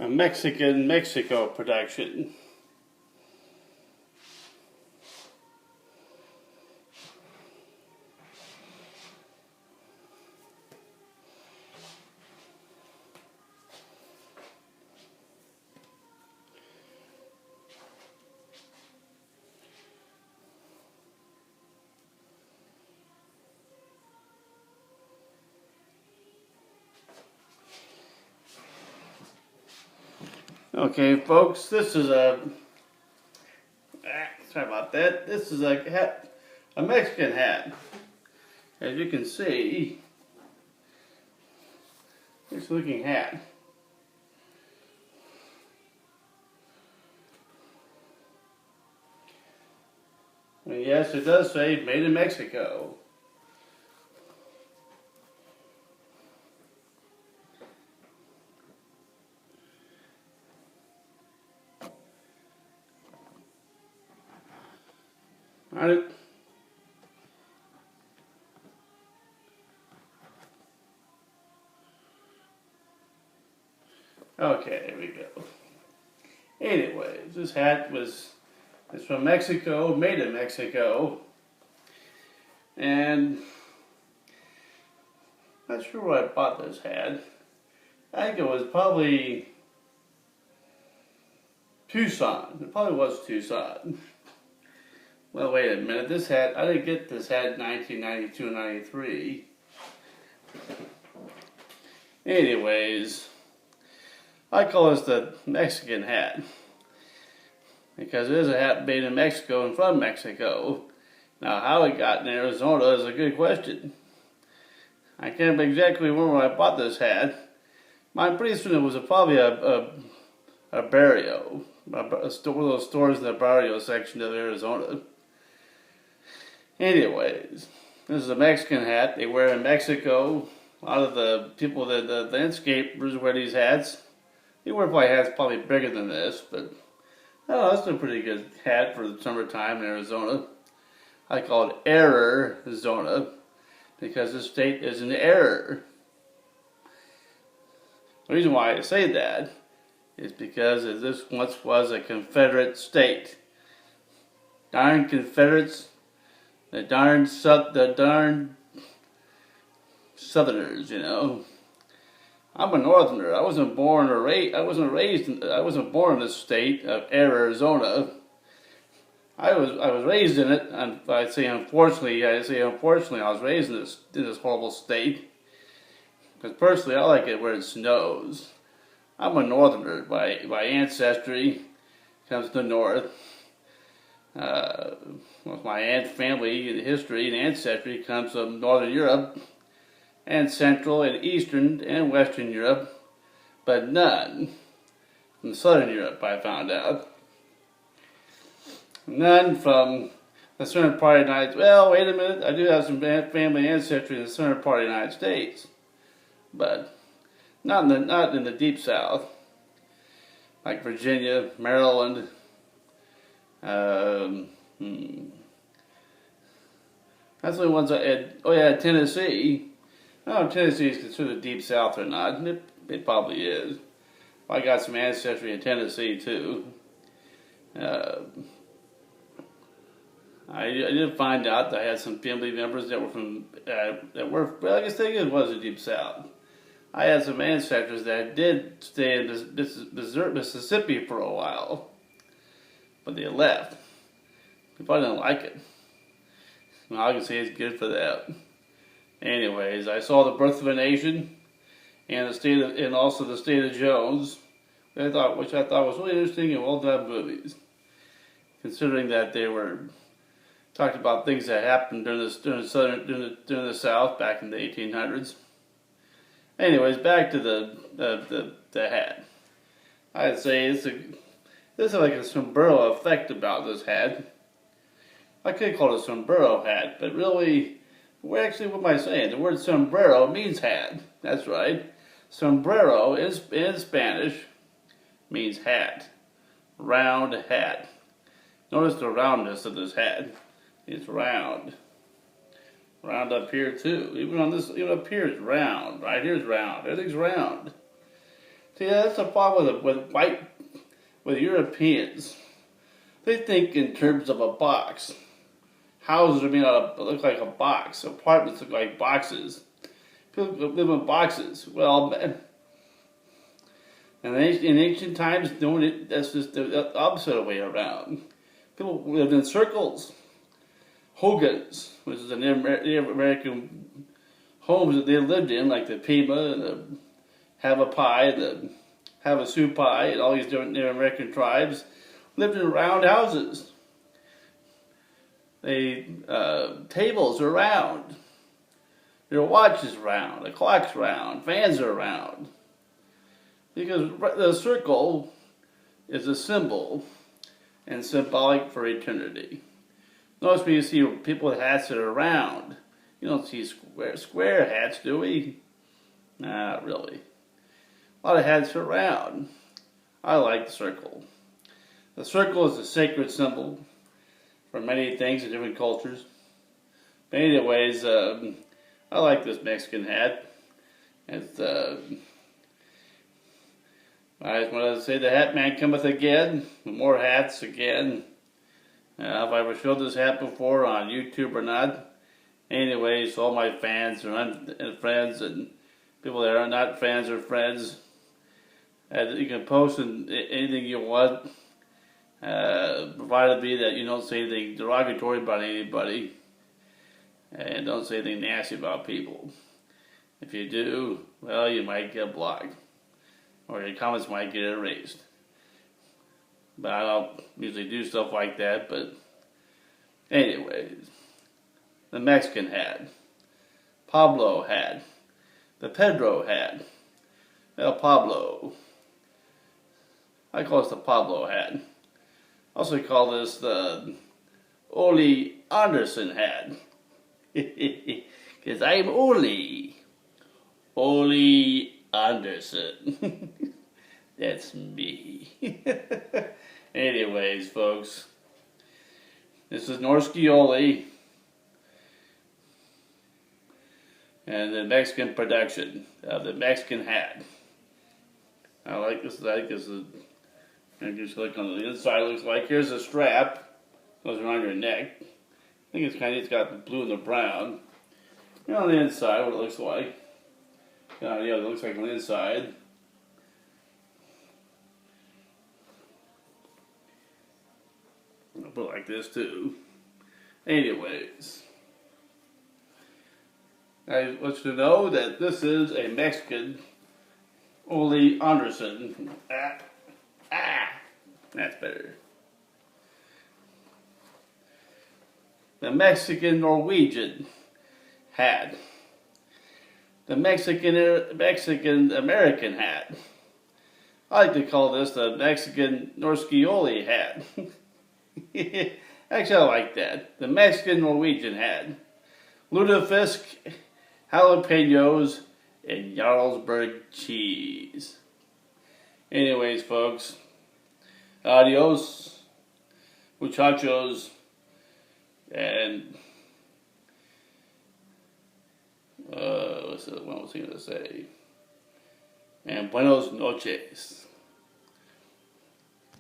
a Mexican Mexico production. Okay, folks, this is sorry about that. This is a hat, a Mexican hat. As you can see, this looking hat. And yes, it does say made in Mexico. Alright. Okay, there we go. Anyways, this hat it's from Mexico, made in Mexico. And not sure where I bought this hat. I think it was probably Tucson. It probably was Tucson. Well, wait a minute. This hat, I didn't get this hat in 1992 and 93. Anyways, I call this the Mexican hat because it is a hat made in Mexico and from Mexico. Now, how it got in Arizona is a good question. I can't exactly remember where I bought this hat. I'm pretty certain it was probably a barrio, one of those stores in the barrio section of Arizona. Anyways, this is a Mexican hat they wear in Mexico. A lot of the people, the landscapers wear these hats. They wear probably hats probably bigger than this, but I don't know, it's a pretty good hat for the summertime in Arizona. I call it Arizona because the state is in error. The reason why I say that is because this once was a Confederate state. Darn Confederates, the darn Southerners, you know. I'm a Northerner. I wasn't born in this state of Arizona. I was raised in it, and I say unfortunately, I was raised in this horrible state. Because personally, I like it where it snows. I'm a Northerner by ancestry. Comes to the north. With my aunt's family history and ancestry comes from Northern Europe, and Central and Eastern and Western Europe, but none from Southern Europe, I found out. None from the southern part of the United States. Well, wait a minute, I do have some family ancestry in the southern part of the United States, but not in the deep south, like Virginia, Maryland, that's the ones I had. Oh yeah, Tennessee. I don't know if Tennessee is considered deep south or not. It probably is. I got some ancestry in Tennessee too. I did find out that I had some family members that were from well, I guess it was the deep south. I had some ancestors that did stay in Mississippi for a while, but they left. They probably didn't like it. Well, I can say it's good for that. Anyways, I saw The Birth of a Nation and also the State of Jones, which I thought was really interesting and well done movies, considering that they were talked about things that happened during the South back in the 1800s. Anyways, back to the hat. I'd say there's like a sombrero effect about this hat. I could call it a sombrero hat, but really, what am I saying? The word sombrero means hat. That's right. Sombrero in Spanish means hat. Round hat. Notice the roundness of this hat. It's round. Round up here too. Even up here it's round. Right here's round. Everything's round. See, that's the problem with Europeans. They think in terms of a box. Houses are made out of look like a box. Apartments look like boxes. People live in boxes. Well, in ancient times, that's just the opposite way around. People lived in circles. Hogans, which is the Native American homes that they lived in, like the Pima, the Havasupai, the Havasupai, and all these different Native American tribes, lived in round houses. Tables are round. Their watch is round. The clock's round. Fans are round. Because the circle is a symbol and symbolic for eternity. Notice when you see people with hats that are round, you don't see square hats, do we? Nah, not really. A lot of hats are round. I like the circle. The circle is a sacred symbol for many things in different cultures. But anyways, I like this Mexican hat. It's, I just want to say the hat man cometh again. More hats again. If I ever showed this hat before on YouTube or not. Anyways, all my fans and friends and people that are not fans or friends, you can post anything you want, provided be that you don't say anything derogatory about anybody and don't say anything nasty about people. If you do, well, you might get blocked or your comments might get erased. But I don't usually do stuff like that. But anyways, the Mexican hat, Pablo hat, the Pedro hat, El Pablo. I call this the Pablo hat. I also call this the Ole Anderson hat. Because I'm Ole Anderson. That's me. Anyways, folks, this is Norsky Ole and the Mexican production of the Mexican hat. I like this. And just look on the inside. It looks like here's a strap goes around your neck. I think it's got the blue and the brown. And on the inside, what it looks like. Yeah, it looks like on the inside. I'll put it like this too. Anyways, I want you to know that this is a Mexican Ole Anderson. That's better. The Mexican Norwegian hat. The Mexican American hat. I like to call this the Mexican Norsky Ole hat. Actually, I like that. The Mexican Norwegian hat. Lutefisk, jalapenos, and Jarlsberg cheese. Anyways, folks, adios, muchachos, and what was I going to say? And buenos noches.